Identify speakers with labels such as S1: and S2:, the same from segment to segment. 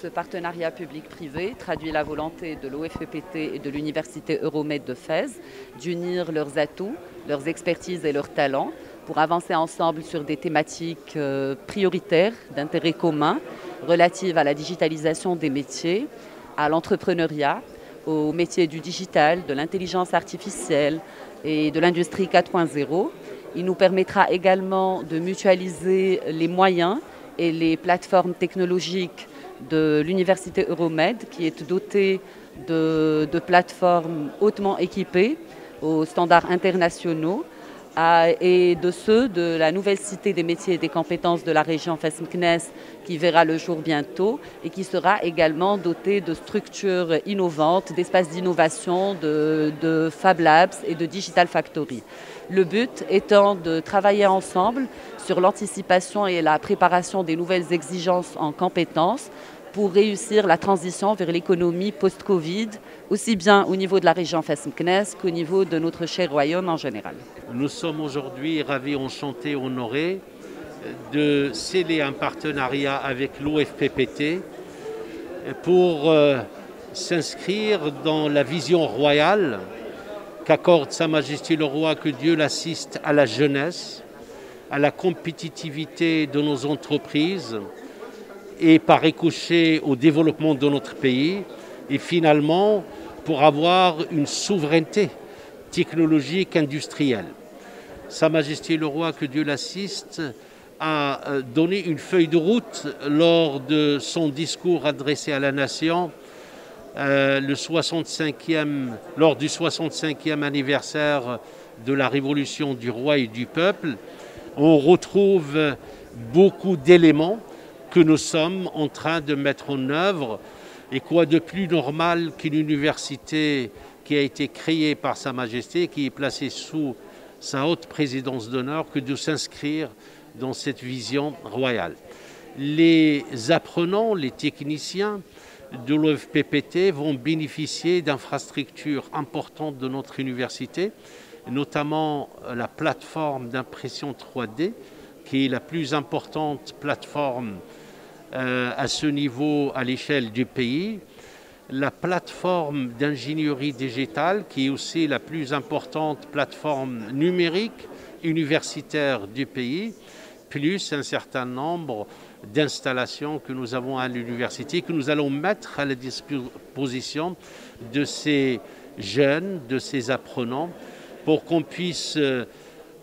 S1: Ce partenariat public-privé traduit la volonté de l'OFPPT et de l'Université Euromed de Fès d'unir leurs atouts, leurs expertises et leurs talents pour avancer ensemble sur des thématiques prioritaires d'intérêt commun relatives à la digitalisation des métiers, à l'entrepreneuriat, aux métiers du digital, de l'intelligence artificielle et de l'industrie 4.0. Il nous permettra également de mutualiser les moyens et les plateformes technologiques de l'Université Euromed, qui est dotée de plateformes hautement équipées aux standards internationaux, et de ceux de la nouvelle cité des métiers et des compétences de la région Fès-Meknès, qui verra le jour bientôt et qui sera également dotée de structures innovantes, d'espaces d'innovation, de Fab Labs et de Digital Factory. Le but étant de travailler ensemble sur l'anticipation et la préparation des nouvelles exigences en compétences pour réussir la transition vers l'économie post-Covid, aussi bien au niveau de la région Fès-Meknès qu'au niveau de notre cher royaume en général.
S2: Nous sommes aujourd'hui ravis, enchantés, honorés de sceller un partenariat avec l'OFPPT pour s'inscrire dans la vision royale qu'accorde Sa Majesté le Roi, que Dieu l'assiste, à la jeunesse, à la compétitivité de nos entreprises et par ricochet au développement de notre pays, et finalement pour avoir une souveraineté technologique industrielle. Sa Majesté le Roi, que Dieu l'assiste, a donné une feuille de route lors de son discours adressé à la nation lors du 65e anniversaire de la Révolution du Roi et du Peuple. On retrouve beaucoup d'éléments que nous sommes en train de mettre en œuvre. Et quoi de plus normal qu'une université qui a été créée par Sa Majesté, qui est placée sous sa haute présidence d'honneur, que de s'inscrire dans cette vision royale. Les apprenants, les techniciens de l'OFPPT vont bénéficier d'infrastructures importantes de notre université, notamment la plateforme d'impression 3D, qui est la plus importante plateforme à ce niveau à l'échelle du pays, la plateforme d'ingénierie digitale, qui est aussi la plus importante plateforme numérique universitaire du pays, plus un certain nombre d'installations que nous avons à l'université, que nous allons mettre à la disposition de ces jeunes, de ces apprenants, pour qu'on puisse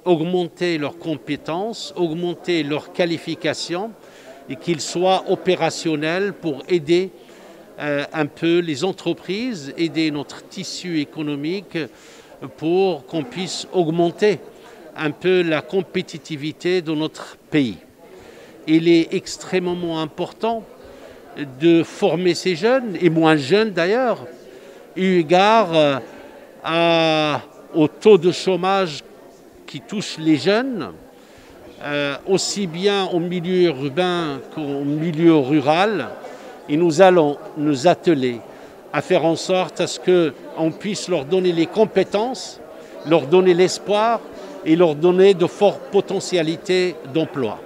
S2: augmenter leurs compétences, augmenter leurs qualifications, et qu'ils soient opérationnels pour aider un peu les entreprises, aider notre tissu économique pour qu'on puisse augmenter un peu la compétitivité de notre pays. Il est extrêmement important de former ces jeunes, et moins jeunes d'ailleurs, eu égard au taux de chômage qui touche les jeunes, aussi bien au milieu urbain qu'au milieu rural, et nous allons nous atteler à faire en sorte à ce qu'on puisse leur donner les compétences, leur donner l'espoir et leur donner de fortes potentialités d'emploi.